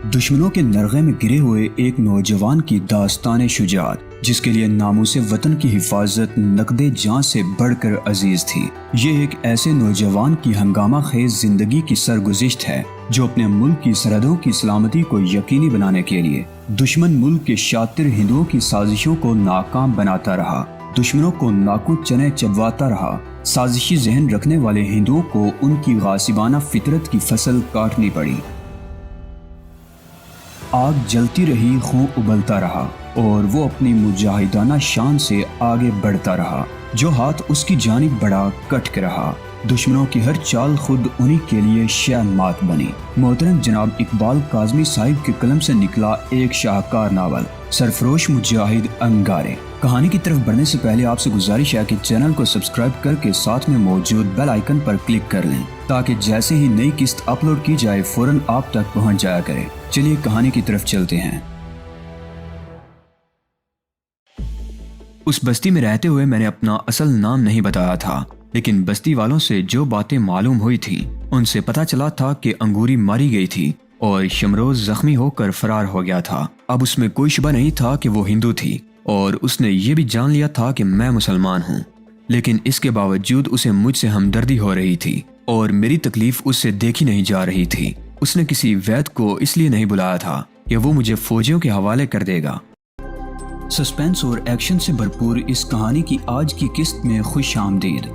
دشمنوں کے نرغے میں گرے ہوئے ایک نوجوان کی داستان شجاعت، جس کے لیے ناموس وطن کی حفاظت نقد جاں سے بڑھ کر عزیز تھی۔ یہ ایک ایسے نوجوان کی ہنگامہ خیز زندگی کی سرگزشت ہے جو اپنے ملک کی سرحدوں کی سلامتی کو یقینی بنانے کے لیے دشمن ملک کے شاطر ہندوؤں کی سازشوں کو ناکام بناتا رہا، دشمنوں کو ناکو چنے چبواتا رہا۔ سازشی ذہن رکھنے والے ہندوؤں کو ان کی غاصبانہ فطرت کی فصل کاٹنی پڑی۔ آگ جلتی رہی، خون ابلتا رہا اور وہ اپنی مجاہدانہ شان سے آگے بڑھتا رہا۔ جو ہاتھ اس کی جانب بڑھا کٹ کے رہا۔ دشمنوں کی ہر چال خود انہی کے لیے شہ مات بنی۔ محترم جناب اقبال کاظمی صاحب کے قلم سے نکلا ایک شاہکار ناول سرفروش مجاہد انگارے۔ کہانی کی طرف بڑھنے سے پہلے آپ سے گزارش ہے کہ چینل کو سبسکرائب کر کے ساتھ میں موجود بیل آئیکن پر کلک کر لیں تاکہ جیسے ہی نئی قسط اپلوڈ کی جائے فوراً آپ تک پہنچ جایا کرے۔ چلیے کہانی کی طرف چلتے ہیں۔ اس بستی میں رہتے ہوئے میں نے اپنا اصل نام نہیں بتایا تھا، لیکن بستی والوں سے جو باتیں معلوم ہوئی تھی ان سے پتہ چلا تھا کہ انگوری ماری گئی تھی اور شمروز زخمی ہو کر فرار ہو گیا تھا۔ اب اس میں کوئی شبہ نہیں تھا کہ وہ ہندو تھی اور اس نے یہ بھی جان لیا تھا کہ میں مسلمان ہوں، لیکن اس کے باوجود اسے مجھ سے ہمدردی ہو رہی تھی اور میری تکلیف اس سے دیکھی نہیں جا رہی تھی۔ اس نے کسی وید کو اس لیے نہیں بلایا تھا کہ وہ مجھے فوجیوں کے حوالے کر دے گا۔ سسپینس اور ایکشن سے بھرپور اس کہانی کی آج کی قسط میں خوش آمدید۔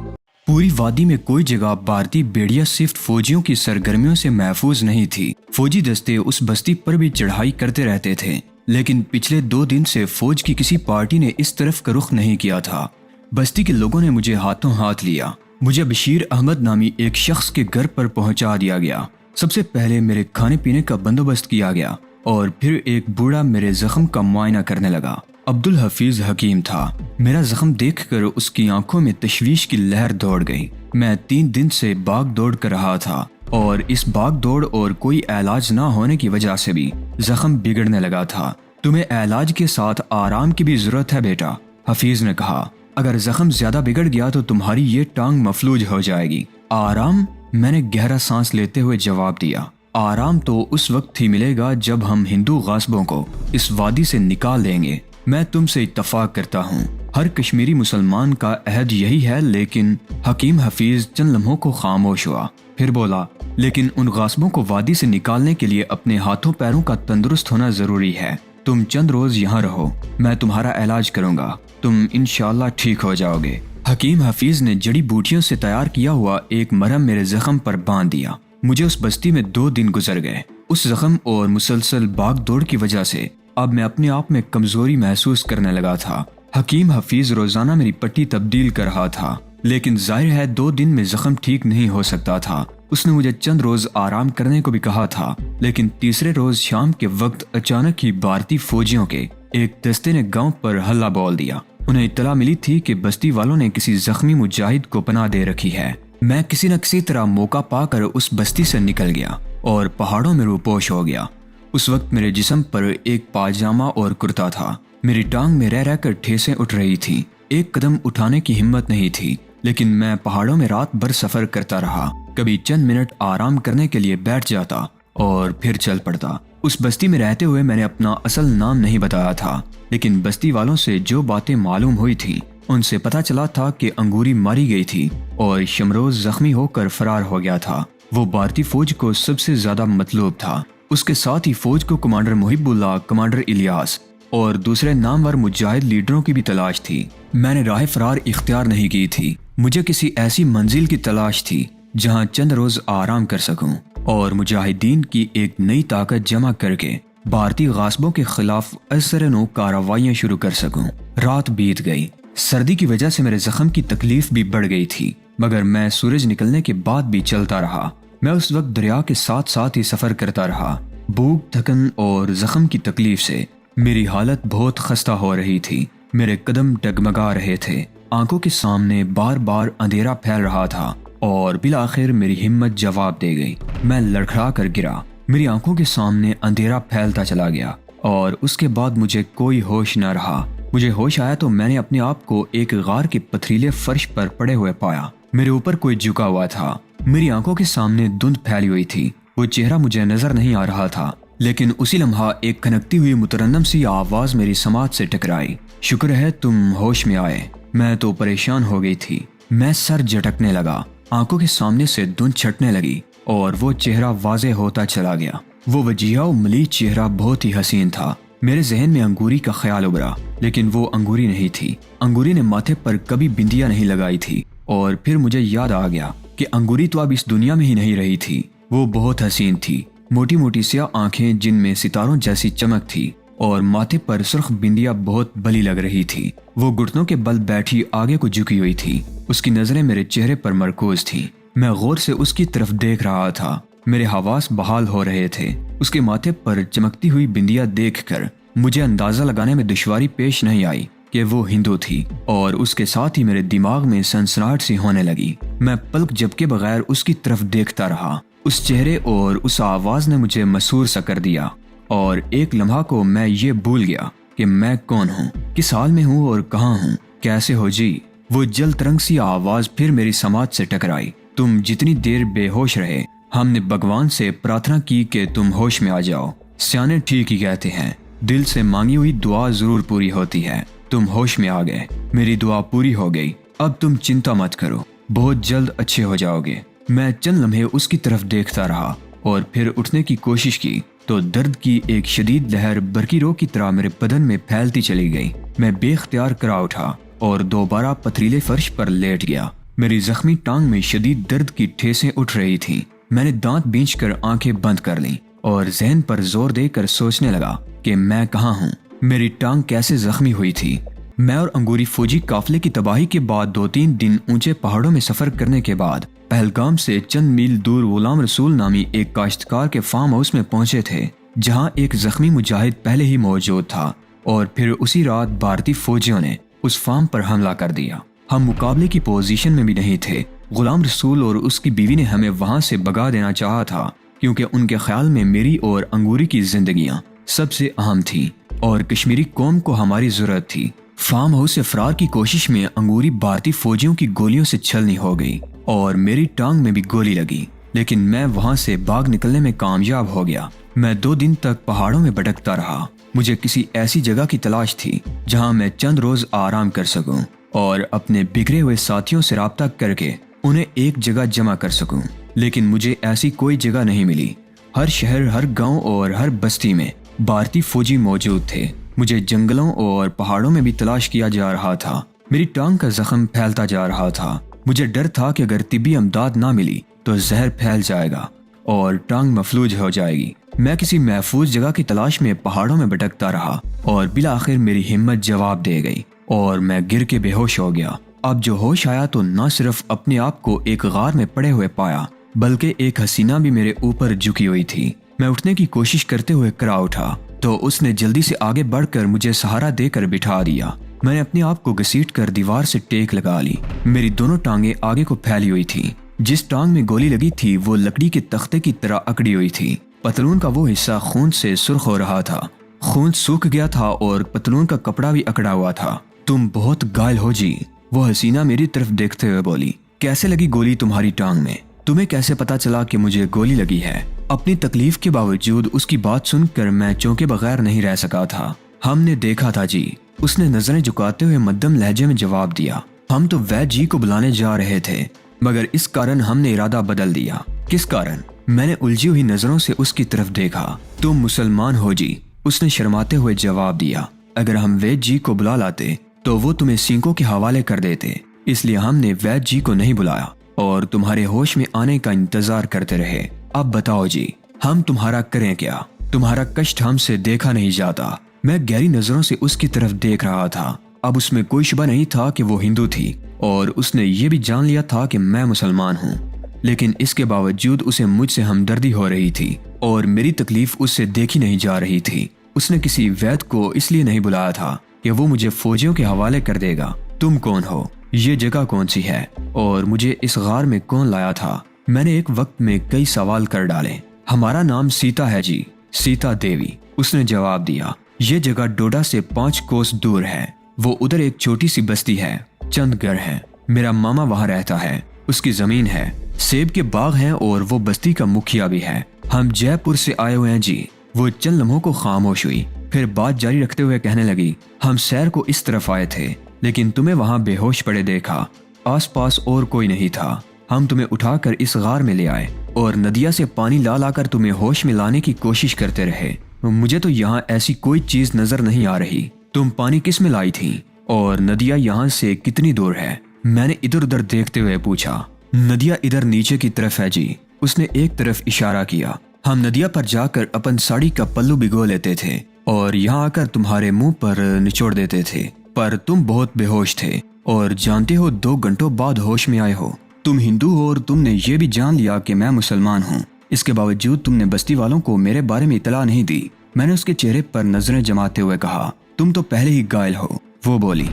پوری وادی میں کوئی جگہ بھارتی بیڑیا صرف فوجیوں کی سرگرمیوں سے محفوظ نہیں تھی۔ فوجی دستے اس بستی پر بھی چڑھائی کرتے رہتے تھے، لیکن پچھلے 2 دن سے فوج کی کسی پارٹی نے اس طرف کا رخ نہیں کیا تھا۔ بستی کے لوگوں نے مجھے ہاتھوں ہاتھ لیا۔ مجھے بشیر احمد نامی ایک شخص کے گھر پر پہنچا دیا گیا۔ سب سے پہلے میرے کھانے پینے کا بندوبست کیا گیا اور پھر ایک بوڑھا میرے زخم کا معائنہ کرنے لگا۔ عبدالحفیظ حکیم تھا۔ میرا زخم دیکھ کر اس کی آنکھوں میں تشویش کی لہر دوڑ گئی۔ میں 3 دن سے بھاگ دوڑ کر رہا تھا اور اس بھاگ دوڑ اور کوئی علاج نہ ہونے کی وجہ سے بھی زخم بگڑنے لگا تھا۔ تمہیں علاج کے ساتھ آرام کی بھی ضرورت ہے بیٹا، حفیظ نے کہا۔ اگر زخم زیادہ بگڑ گیا تو تمہاری یہ ٹانگ مفلوج ہو جائے گی۔ آرام؟ میں نے گہرا سانس لیتے ہوئے جواب دیا۔ آرام تو اس وقت ہی ملے گا جب ہم ہندو غاصبوں کو اس وادی سے نکال دیں گے۔ میں تم سے اتفاق کرتا ہوں، ہر کشمیری مسلمان کا عہد یہی ہے، لیکن حکیم حفیظ چند لمحوں کو خاموش ہوا، پھر بولا، لیکن ان غاصبوں کو وادی سے نکالنے کے لیے اپنے ہاتھوں پیروں کا تندرست ہونا ضروری ہے۔ تم چند روز یہاں رہو، میں تمہارا علاج کروں گا، تم انشاءاللہ ٹھیک ہو جاؤ گے۔ حکیم حفیظ نے جڑی بوٹیوں سے تیار کیا ہوا ایک مرہم میرے زخم پر باندھ دیا۔ مجھے اس بستی میں 2 دن گزر گئے۔ اس زخم اور مسلسل بھاگ دوڑ کی وجہ سے اب میں اپنے آپ میں کمزوری محسوس کرنے لگا تھا۔ حکیم حفیظ روزانہ میری پٹی تبدیل کر رہا تھا، لیکن ظاہر ہے 2 دن میں زخم ٹھیک نہیں ہو سکتا تھا۔ اس نے مجھے چند روز آرام کرنے کو بھی کہا تھا، لیکن تیسرے روز شام کے وقت اچانک ہی بھارتی فوجیوں کے ایک دستے نے گاؤں پر ہلہ بول دیا۔ انہیں اطلاع ملی تھی کہ بستی والوں نے کسی زخمی مجاہد کو پناہ دے رکھی ہے۔ میں کسی نہ کسی طرح موقع پا کر اس بستی سے نکل گیا اور پہاڑوں میں روپوش ہو گیا۔ اس وقت میرے جسم پر ایک پاجامہ اور کرتا تھا۔ میری ٹانگ میں رہ کر ٹھیسیں اٹھ رہی تھی۔ ایک قدم اٹھانے کی ہمت نہیں تھی، لیکن میں پہاڑوں میں رات بھر سفر کرتا رہا۔ کبھی چند منٹ آرام کرنے کے لیے بیٹھ جاتا اور پھر چل پڑتا۔ اس بستی میں رہتے ہوئے میں نے اپنا اصل نام نہیں بتایا تھا، لیکن بستی والوں سے جو باتیں معلوم ہوئی تھی ان سے پتہ چلا تھا کہ انگوری ماری گئی تھی اور شمروز زخمی ہو کر فرار ہو گیا تھا۔ وہ بھارتی فوج کو سب سے زیادہ مطلوب تھا۔ اس کے ساتھ ہی فوج کو کمانڈر محب اللہ، کمانڈر الیاس اور دوسرے نامور مجاہد لیڈروں کی بھی تلاش تھی۔ میں نے راہ فرار اختیار نہیں کی تھی۔ مجھے کسی ایسی منزل کی تلاش تھی جہاں چند روز آرام کر سکوں اور مجاہدین کی ایک نئی طاقت جمع کر کے بھارتی غاصبوں کے خلاف اثر نو کارروائیاں شروع کر سکوں۔ رات بیت گئی۔ سردی کی وجہ سے میرے زخم کی تکلیف بھی بڑھ گئی تھی، مگر میں سورج نکلنے کے بعد بھی چلتا رہا۔ میں اس وقت دریا کے ساتھ ساتھ ہی سفر کرتا رہا۔ بھوک، تھکن اور زخم کی تکلیف سے میری حالت بہت خستہ ہو رہی تھی۔ میرے قدم ڈگمگا رہے تھے، آنکھوں کے سامنے بار بار اندھیرا پھیل رہا تھا اور بالآخر میری ہمت جواب دے گئی۔ میں لڑکھڑا کر گرا۔ میری آنکھوں کے سامنے اندھیرا پھیلتا چلا گیا اور اس کے بعد مجھے کوئی ہوش نہ رہا۔ مجھے ہوش آیا تو میں نے اپنے آپ کو ایک غار کے پتھریلے فرش پر پڑے ہوئے پایا۔ میرے اوپر کوئی جھکا ہوا تھا۔ میری آنکھوں کے سامنے دھند پھیلی ہوئی تھی۔ وہ چہرہ مجھے نظر نہیں آ رہا تھا، لیکن اسی لمحہ ایک کھنکتی ہوئی مترنم سی آواز میری سماعت سے ٹکرائی۔ شکر ہے تم ہوش میں آئے۔ میں تو پریشان ہو گئی تھی۔ میں سر جھٹکنے لگا، آنکھوں کے سامنے سے دھند چھٹنے لگی اور وہ چہرہ واضح ہوتا چلا گیا۔ وہ وجیہہ و ملیح چہرہ بہت ہی حسین تھا۔ میرے ذہن میں انگوری کا خیال ابھرا، لیکن وہ انگوری نہیں تھی۔ انگوری نے ماتھے پر کبھی بندیا نہیں لگائی تھی۔ اور پھر مجھے یاد آ گیا کہ انگوری تو اب اس دنیا میں ہی نہیں رہی تھی۔ وہ بہت حسین تھی، موٹی موٹی سیاہ آنکھیں جن میں ستاروں جیسی چمک تھی، اور ماتھے پر سرخ بندیا بہت بلی لگ رہی تھی۔ وہ گھٹنوں کے بل بیٹھی آگے کو جھکی ہوئی تھی۔ اس کی نظریں میرے چہرے پر مرکوز تھیں۔ میں غور سے اس کی طرف دیکھ رہا تھا۔ میرے حواس بحال ہو رہے تھے۔ اس کے ماتھے پر چمکتی ہوئی بندیا دیکھ کر مجھے اندازہ لگانے میں دشواری پیش نہیں آئی کہ وہ ہندو تھی، اور اس کے ساتھ ہی میرے دماغ میں سنسناہٹ سی ہونے لگی۔ میں پلک جھپکے بغیر اس کی طرف دیکھتا رہا۔ اس چہرے اور اس آواز نے مجھے مسحور سا کر دیا، اور ایک لمحہ کو میں یہ بھول گیا کہ میں کون ہوں، کس حال میں ہوں اور کہاں ہوں۔ کیسے ہو جی؟ وہ جل ترنگ سی آواز پھر میری سماعت سے ٹکرائی۔ تم جتنی دیر بے ہوش رہے، ہم نے بھگوان سے پرارتھنا کی کہ تم ہوش میں آ جاؤ۔ سیانے ٹھیک ہی کہتے ہیں، دل سے مانگی ہوئی دعا ضرور پوری ہوتی ہے۔ تم ہوش میں آ گئے، میری دعا پوری ہو گئی۔ اب تم چنتا مت کرو، بہت جلد اچھے ہو جاؤ گے۔ میں چند لمحے اس کی طرف دیکھتا رہا اور پھر اٹھنے کی کوشش کی تو درد کی ایک شدید لہر برقی رو کی طرح میرے بدن میں پھیلتی چلی گئی۔ میں بے اختیار کرا اٹھا اور دوبارہ پتھریلے فرش پر لیٹ گیا۔ میری زخمی ٹانگ میں شدید درد کی ٹھیسیں اٹھ رہی تھیں۔ میں نے دانت بینچ کر آنکھیں بند کر لیں اور ذہن پر زور دے کر سوچنے لگا کہ میں کہاں ہوں، میری ٹانگ کیسے زخمی ہوئی تھی۔ میں اور انگوری فوجی قافلے کی تباہی کے بعد 2-3 دن اونچے پہاڑوں میں سفر کرنے کے بعد پہلگام سے چند میل دور غلام رسول نامی ایک کاشتکار کے فارم ہاؤس میں پہنچے تھے، جہاں ایک زخمی مجاہد پہلے ہی موجود تھا، اور پھر اسی رات بھارتی فوجیوں نے اس فارم پر حملہ کر دیا۔ ہم مقابلے کی پوزیشن میں بھی نہیں تھے۔ غلام رسول اور اس کی بیوی نے ہمیں وہاں سے بھگا دینا چاہا تھا، کیونکہ ان کے خیال میں میری اور انگوری کی زندگیاں سب سے اہم تھیں اور کشمیری قوم کو ہماری ضرورت تھی۔ فارم ہاؤس سے فرار کی کوشش میں انگوری بھارتی فوجیوں کی گولیوں سے چھلنی ہو گئی اور میری ٹانگ میں بھی گولی لگی، لیکن میں وہاں سے بھاگ نکلنے میں کامیاب ہو گیا۔ میں 2 دن تک پہاڑوں میں بھٹکتا رہا۔ مجھے کسی ایسی جگہ کی تلاش تھی جہاں میں چند روز آرام کر سکوں اور اپنے بگڑے ہوئے ساتھیوں سے رابطہ کر کے انہیں ایک جگہ جمع کر سکوں، لیکن مجھے ایسی کوئی جگہ نہیں ملی۔ ہر شہر، ہر گاؤں اور ہر بستی میں بھارتی فوجی موجود تھے۔ مجھے جنگلوں اور پہاڑوں میں بھی تلاش کیا جا رہا تھا۔ میری ٹانگ کا زخم پھیلتا جا رہا تھا۔ مجھے ڈر تھا کہ اگر طبی امداد نہ ملی تو زہر پھیل جائے گا اور ٹانگ مفلوج ہو جائے گی۔ میں کسی محفوظ جگہ کی تلاش میں پہاڑوں میں بھٹکتا رہا اور بالآخر میری ہمت جواب دے گئی اور میں گر کے بے ہوش ہو گیا۔ اب جو ہوش آیا تو نہ صرف اپنے آپ کو ایک غار میں پڑے ہوئے پایا، بلکہ ایک حسینہ بھی میرے اوپر جھکی ہوئی تھی۔ میں اٹھنے کی کوشش کرتے ہوئے کرا اٹھا تو اس نے جلدی سے آگے بڑھ کر مجھے سہارا دے کر بٹھا دیا۔ میں نے اپنے آپ کو گھسیٹ کر دیوار سے ٹیک لگا لی۔ میری دونوں ٹانگیں آگے کو پھیلی ہوئی تھیں۔ جس ٹانگ میں گولی لگی تھی وہ لکڑی کے تختے کی طرح اکڑی ہوئی تھی۔ پتلون کا وہ حصہ خون سے سرخ ہو رہا تھا۔ خون سوکھ گیا تھا اور پتلون کا کپڑا بھی اکڑا ہوا تھا۔ تم بہت گھائل ہو جی، وہ حسینہ میری طرف دیکھتے ہوئے بولی۔ کیسے لگی گولی تمہاری ٹانگ میں؟ تمہیں کیسے پتا چلا کہ مجھے گولی لگی ہے؟ اپنی تکلیف کے باوجود اس کی بات سن کر میں چونکے بغیر نہیں رہ سکا تھا۔ ہم نے دیکھا تھا جی، اس نے نظریں جھکاتے ہوئے مدھم لہجے میں جواب دیا۔ ہم تو وید جی کو بلانے جا رہے تھے، مگر اس کارن ہم نے ارادہ بدل دیا۔ کس کارن؟ میں نے الجھی ہوئی نظروں سے اس کی طرف دیکھا۔ تم مسلمان ہو جی، اس نے شرماتے ہوئے جواب دیا۔ اگر ہم وید جی کو بلا لاتے تو وہ تمہیں سینکوں کے حوالے کر دیتے، اس لیے ہم نے وید جی کو نہیں بلایا اور تمہارے ہوش میں آنے کا انتظار کرتے رہے۔ اب بتاؤ جی، ہم تمہارا کریں کیا؟ تمہارا کشٹ ہم سے دیکھا نہیں جاتا۔ میں گہری نظروں سے اس کی طرف دیکھ رہا تھا۔ اب اس میں کوئی شبہ نہیں تھا کہ وہ ہندو تھی اور اس نے یہ بھی جان لیا تھا کہ میں مسلمان ہوں، لیکن اس کے باوجود اسے مجھ سے ہمدردی ہو رہی تھی اور میری تکلیف اس سے دیکھی نہیں جا رہی تھی۔ اس نے کسی وید کو اس لیے نہیں بلایا تھا کہ وہ مجھے فوجیوں کے حوالے کر دے گا۔ تم کون ہو؟ یہ جگہ کون سی ہے؟ اور مجھے اس غار میں کون لایا تھا؟ میں نے ایک وقت میں کئی سوال کر ڈالے۔ ہمارا نام سیتا ہے جی، سیتا دیوی، اس نے جواب دیا۔ یہ جگہ ڈوڈا سے 5 کوس دور ہے۔ وہ ادھر ایک چھوٹی سی بستی ہے، چند گھر ہیں۔ میرا ماما وہاں رہتا ہے، اس کی زمین ہے، سیب کے باغ ہیں اور وہ بستی کا مکھیا بھی ہے۔ ہم جے پور سے آئے ہوئے ہیں جی۔ وہ چند لمحوں کو خاموش ہوئی، پھر بات جاری رکھتے ہوئے کہنے لگی، ہم سیر کو اس طرف آئے تھے لیکن تمہیں وہاں بے ہوش پڑے دیکھا۔ آس پاس اور کوئی نہیں تھا۔ ہم تمہیں اٹھا کر اس غار میں لے آئے اور ندیا سے پانی لا کر تمہیں ہوش میں لانے کی کوشش کرتے رہے۔ مجھے تو یہاں ایسی کوئی چیز نظر نہیں آ رہی۔ تم پانی کس میں لائی تھی اور ندیا یہاں سے کتنی دور ہے؟ میں نے ادھر ادھر دیکھتے ہوئے پوچھا۔ ندیا ادھر نیچے کی طرف ہے جی، اس نے ایک طرف اشارہ کیا۔ ہم ندیا پر جا کر اپن ساڑی کا پلو بھگو لیتے تھے اور یہاں آ کر تمہارے منہ پر نچوڑ دیتے تھے، پر تم بہت بے ہوش تھے اور جانتے ہو 2 گھنٹوں بعد ہوش میں آئے ہو۔ تم ہندو ہو اور تم نے یہ بھی جان لیا کہ میں مسلمان ہوں، اس کے باوجود تم نے بستی والوں کو میرے بارے میں اطلاع نہیں دی۔ میں نے اس کے چہرے پر نظریں جماتے ہوئے کہا، تم تو پہلے ہی گائل ہو۔ وہ بولی،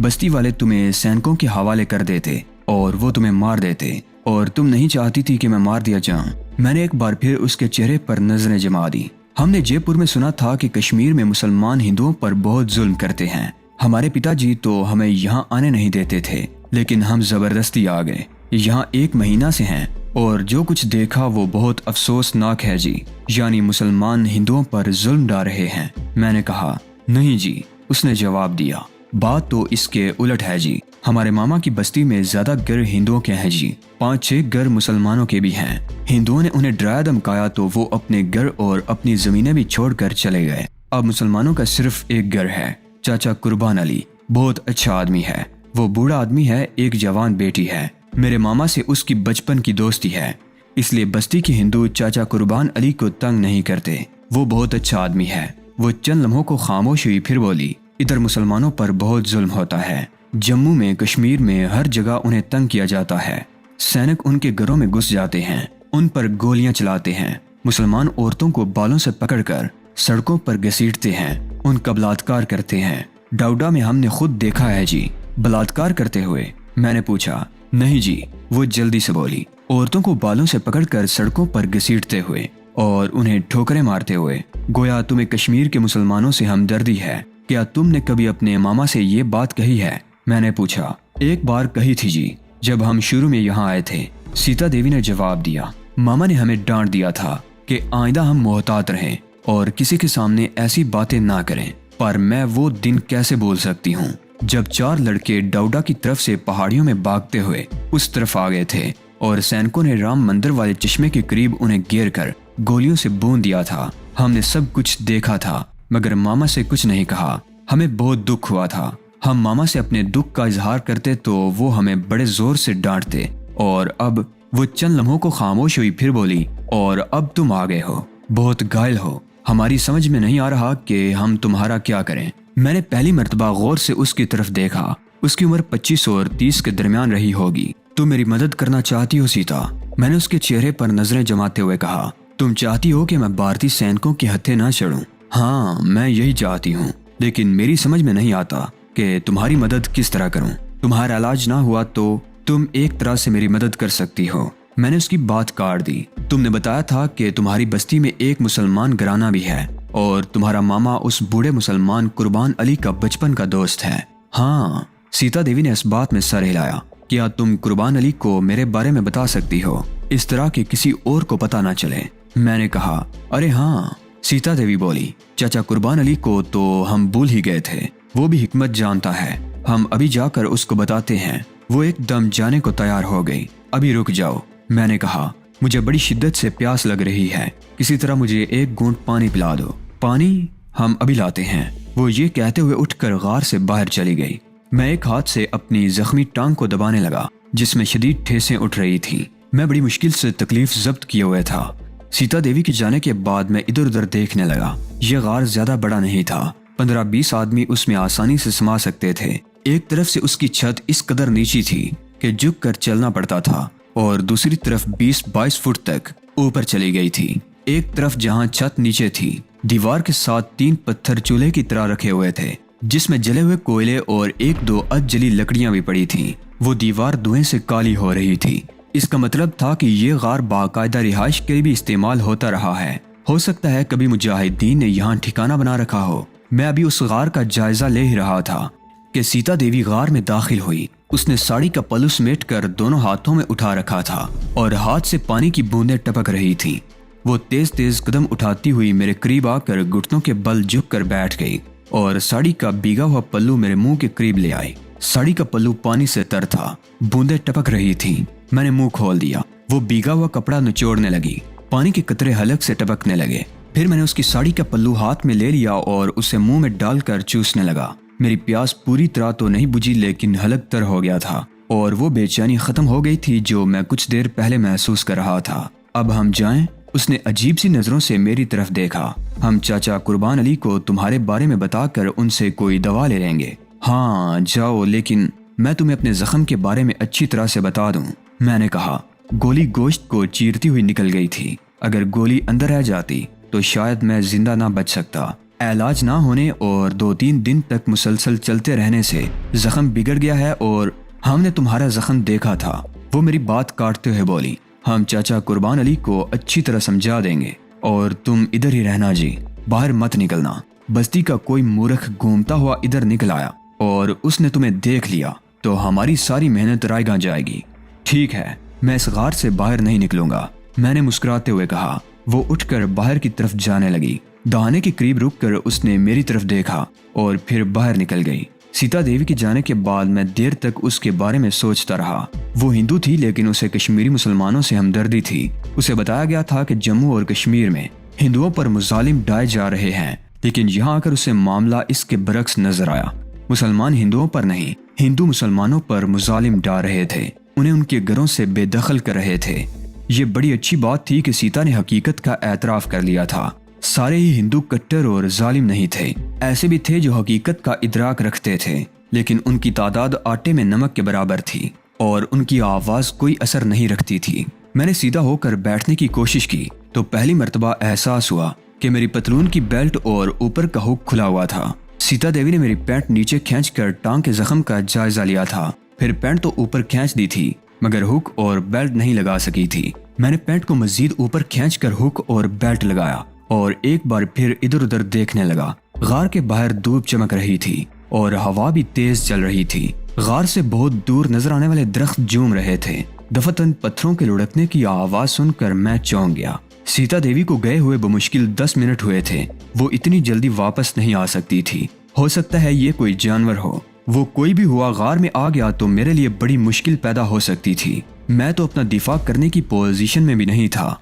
بستی والے تمہیں سینکوں کے حوالے کر دیتے اور وہ تمہیں مار دیتے اور تم نہیں چاہتی تھی کہ میں مار دیا جاؤں۔ میں نے ایک بار پھر اس کے چہرے پر نظریں جما دی۔ ہم نے جے پور میں سنا تھا کہ کشمیر میں مسلمان ہندوؤں پر بہت ظلم کرتے ہیں۔ ہمارے پتا جی تو ہمیں یہاں آنے نہیں دیتے تھے، لیکن ہم زبردستی آ گئے۔ یہاں 1 مہینہ سے ہیں اور جو کچھ دیکھا وہ بہت افسوسناک ہے جی، یعنی مسلمان ہندوؤں پر ظلم ڈال رہے ہیں۔ میں نے کہا، نہیں جی، اس نے جواب دیا، بات تو اس کے الٹ ہے جی۔ ہمارے ماما کی بستی میں زیادہ گھر ہندوؤں کے ہیں جی، 5-6 گھر مسلمانوں کے بھی ہیں۔ ہندوؤں نے انہیں ڈرایا دھمکایا تو وہ اپنے گھر اور اپنی زمینیں بھی چھوڑ کر چلے گئے۔ اب مسلمانوں کا صرف ایک گھر ہے، چاچا قربان علی، بہت اچھا آدمی ہے۔ وہ بوڑھا آدمی ہے، ایک جوان بیٹی ہے۔ میرے ماما سے اس کی بچپن کی دوستی ہے، اس لیے بستی کے ہندو چاچا قربان علی کو تنگ نہیں کرتے۔ وہ بہت اچھا آدمی ہے۔ وہ چند لمحوں کو خاموش ہوئی، پھر بولی، ادھر مسلمانوں پر بہت ظلم ہوتا ہے۔ جموں میں، کشمیر میں، ہر جگہ انہیں تنگ کیا جاتا ہے۔ سینک ان کے گھروں میں گھس جاتے ہیں، ان پر گولیاں چلاتے ہیں، مسلمان عورتوں کو بالوں سے پکڑ کر سڑکوں پر گھسیٹتے ہیں، ان کا بلاತ್ಕಾರ کرتے ہیں۔ ڈاؤڈا میں ہم نے خود دیکھا ہے جی، بلاತ್ಕಾರ کرتے ہوئے۔ میں نے پوچھا، نہیں جی، وہ جلدی سے بولی، عورتوں کو بالوں سے پکڑ کر سڑکوں پر گھسیٹتے ہوئے اور انہیں ٹھوکریں مارتے ہوئے۔ گویا تمہیں کشمیر کے مسلمانوں سے ہمدردی ہے۔ کیا تم نے کبھی اپنے ماما سے یہ بات کہی ہے؟ میں نے پوچھا۔ ایک بار کہی تھی جی، جب ہم شروع میں یہاں آئے تھے، سیتا دیوی نے جواب دیا۔ ماما نے ہمیں ڈانٹ دیا تھا کہ آئندہ ہم محتاط رہیں اور کسی کے سامنے ایسی باتیں نہ کریں، پر میں وہ دن کیسے بھول سکتی ہوں جب 4 لڑکے ڈاؤڈا کی طرف سے پہاڑیوں میں بھاگتے ہوئے اس طرف آ گئے تھے اور سینکوں نے رام مندر والے چشمے کے قریب انہیں گھیر کر گولیوں سے بون دیا تھا۔ ہم نے سب کچھ دیکھا تھا مگر ماما سے کچھ نہیں کہا۔ ہمیں بہت دکھ ہوا تھا۔ ہم ماما سے اپنے دکھ کا اظہار کرتے تو وہ ہمیں بڑے زور سے ڈانٹتے، اور اب وہ چند لمحوں کو خاموش ہوئی، پھر بولی، اور اب تم آ گئے ہو، بہت گائل ہو، ہماری سمجھ میں نہیں آ رہا کہ ہم تمہارا کیا کریں۔ میں نے پہلی مرتبہ غور سے اس کی طرف دیکھا۔ اس کی عمر 25 اور 30 کے درمیان رہی ہوگی۔ تم میری مدد کرنا چاہتی ہو سیتا؟ میں نے اس کے چہرے پر نظریں جماتے ہوئے کہا۔ تم چاہتی ہو کہ میں بھارتی سینکوں کے ہتھے نہ چڑھوں؟ ہاں، میں یہی چاہتی ہوں، لیکن میری سمجھ میں نہیں آتا کہ تمہاری مدد کس طرح کروں۔ تمہارا علاج نہ ہوا تو تم ایک طرح سے میری مدد کر سکتی ہو۔ میں نے اس کی بات کاٹ دی۔ تم نے بتایا تھا کہ تمہاری بستی میں ایک مسلمان گھرانہ بھی ہے اور تمہارا ماما اس بوڑھے مسلمان قربان علی کا بچپن کا دوست ہے۔ ہاں، سیتا دیوی نے اس بات میں سر ہلایا۔ کیا تم قربان علی کو میرے بارے میں بتا سکتی ہو، اس طرح کہ کسی اور کو پتہ نہ چلے؟ میں نے کہا، ارے ہاں۔ سیتا دیوی بولی، چاچا قربان علی کو تو ہم بھول ہی گئے تھے، وہ بھی حکمت جانتا ہے، ہم ابھی جا کر اس کو بتاتے ہیں۔ وہ ایک دم جانے کو تیار ہو گئی۔ ابھی رک جاؤ، میں نے کہا، مجھے بڑی شدت سے پیاس لگ رہی ہے، کسی طرح مجھے ایک گھونٹ پانی پلا دو۔ پانی؟ ہم ابھی لاتے ہیں۔ وہ یہ کہتے ہوئے اٹھ کر غار سے باہر چلی گئی۔ میں ایک ہاتھ سے اپنی زخمی ٹانگ کو دبانے لگا جس میں شدید ٹھیسیں اٹھ رہی تھیں۔ میں بڑی مشکل سے تکلیف ضبط کیے ہوئے تھا۔ سیتا دیوی کے جانے کے بعد میں ادھر ادھر دیکھنے لگا۔ یہ غار زیادہ بڑا نہیں تھا، 15-20 آدمی اس میں آسانی سے سما سکتے تھے۔ ایک طرف سے اس کی چھت اس قدر نیچی تھی کہ جھک کر چلنا پڑتا تھا اور دوسری طرف 20-22 فٹ تک اوپر چلی گئی تھی۔ ایک طرف جہاں چھت نیچے تھی، دیوار کے ساتھ 3 پتھر چولہے کی طرح رکھے ہوئے تھے جس میں جلے ہوئے کوئلے اور 1-2 جلی لکڑیاں بھی پڑی تھیں۔ وہ دیوار دھوئیں سے کالی ہو رہی تھی۔ اس کا مطلب تھا کہ یہ غار باقاعدہ رہائش کے لیے بھی استعمال ہوتا رہا ہے۔ ہو سکتا ہے کبھی مجاہدین نے یہاں ٹھکانہ بنا رکھا ہو۔ میں ابھی اس غار کا جائزہ لے ہی رہا تھا کہ سیتا دیوی غار میں داخل ہوئی۔ اس نے ساڑی کا پلو سمیٹ کر دونوں ہاتھوں میں اٹھا رکھا تھا اور ہاتھ سے پانی کی بوندیں ٹپک رہی تھیں۔ وہ تیز تیز قدم اٹھاتی ہوئی میرے قریب آ کر گھٹنوں کے بل جھک کر بیٹھ گئی اور ساڑی کا بھیگا ہوا پلو میرے منہ کے قریب لے آئی۔ ساڑی کا پلو پانی سے تر تھا، بوندیں ٹپک رہی تھیں۔ میں نے منہ کھول دیا۔ وہ بھیگا ہوا کپڑا نچوڑنے لگی، پانی کے قطرے حلق سے ٹپکنے لگے۔ پھر میں نے اس کی ساڑی کا پلو ہاتھ میں لے لیا اور اسے منہ میں ڈال کر چوسنے لگا۔ میری پیاس پوری طرح تو نہیں بجھی لیکن حلق تر ہو گیا تھا اور وہ بے چینی ختم ہو گئی تھی جو میں کچھ دیر پہلے محسوس کر رہا تھا۔ اب ہم جائیں؟ اس نے عجیب سی نظروں سے میری طرف دیکھا۔ ہم چاچا قربان علی کو تمہارے بارے میں بتا کر ان سے کوئی دوا لے لیں گے۔ ہاں جاؤ، لیکن میں تمہیں اپنے زخم کے بارے میں اچھی طرح سے بتا دوں۔ میں نے کہا۔ گولی گوشت کو چیرتی ہوئی نکل گئی تھی۔ اگر گولی اندر رہ جاتی تو شاید میں زندہ نہ بچ سکتا۔ علاج نہ ہونے اور 2-3 دن تک مسلسل چلتے رہنے سے زخم بگڑ گیا ہے اور ہم نے تمہارا زخم دیکھا تھا۔ وہ میری بات کاٹتے ہوئے بولی۔ ہم چاچا قربان علی کو اچھی طرح سمجھا دیں گے اور تم ادھر ہی رہنا جی، باہر مت نکلنا۔ بستی کا کوئی مورخ گھومتا ہوا ادھر نکل آیا اور اس نے تمہیں دیکھ لیا تو ہماری ساری محنت رائیگاں جائے گی۔ ٹھیک ہے، میں اس غار سے باہر نہیں نکلوں گا، میں نے مسکراتے ہوئے کہا۔ وہ اٹھ کر باہر کی طرف جانے لگی۔ دہانے کے قریب رک کر اس نے میری طرف دیکھا اور پھر باہر نکل گئی۔ سیتا دیوی کے جانے کے بعد میں دیر تک اس کے بارے میں سوچتا رہا۔ وہ ہندو تھی لیکن اسے کشمیری مسلمانوں سے ہمدردی تھی۔ اسے بتایا گیا تھا کہ جموں اور کشمیر میں ہندوؤں پر مظالم ڈھائے جا رہے ہیں، لیکن یہاں آ کر اسے معاملہ اس کے برعکس نظر آیا۔ مسلمان ہندوؤں پر نہیں، ہندو مسلمانوں پر مظالم ڈھا رہے تھے، انہیں ان کے گھروں سے بے دخل کر رہے تھے۔ یہ بڑی اچھی بات تھی کہ سیتا نے حقیقت کا اعتراف کر لیا تھا۔ سارے ہی ہندو کٹر اور ظالم نہیں تھے، ایسے بھی تھے جو حقیقت کا ادراک رکھتے تھے، لیکن ان کی تعداد آٹے میں نمک کے برابر تھی اور ان کی آواز کوئی اثر نہیں رکھتی تھی۔ میں نے سیدھا ہو کر بیٹھنے کی کوشش کی تو پہلی مرتبہ احساس ہوا کہ میری پتلون کی بیلٹ اور اوپر کا ہک کھلا ہوا تھا۔ سیتا دیوی نے میری پینٹ نیچے کھینچ کر ٹانگ کے زخم کا جائزہ لیا تھا، پھر پینٹ تو اوپر کھینچ دی تھی مگر ہک اور بیلٹ نہیں لگا سکی تھی۔ میں نے پینٹ کو مزید اوپر کھینچ کر ہک اور بیلٹ لگایا اور ایک بار پھر ادھر ادھر دیکھنے لگا۔ غار کے باہر دھوپ چمک رہی تھی اور ہوا بھی تیز چل رہی تھی۔ غار سے بہت دور نظر آنے والے درخت جھوم رہے تھے۔ دفتن پتھروں کے لڑکنے کی آواز سن کر میں چونک گیا۔ سیتا دیوی کو گئے ہوئے بمشکل 10 منٹ ہوئے تھے۔ وہ اتنی جلدی واپس نہیں آ سکتی تھی۔ ہو سکتا ہے یہ کوئی جانور ہو، وہ کوئی بھی ہوا غار میں آ گیا تو میرے لیے بڑی مشکل پیدا ہو سکتی تھی۔ میں تو اپنا دفاع کرنے کی پوزیشن میں بھی نہیں تھا۔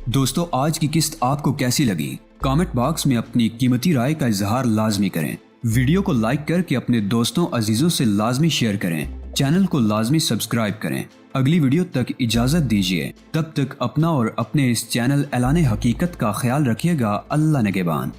دوستو، آج کی قسط آپ کو کیسی لگی؟ کامنٹ باکس میں اپنی قیمتی رائے کا اظہار لازمی کریں۔ ویڈیو کو لائک کر کے اپنے دوستوں عزیزوں سے لازمی شیئر کریں۔ چینل کو لازمی سبسکرائب کریں۔ اگلی ویڈیو تک اجازت دیجیے، تب تک اپنا اور اپنے اس چینل اعلان حقیقت کا خیال رکھیے گا۔ اللہ نگہبان۔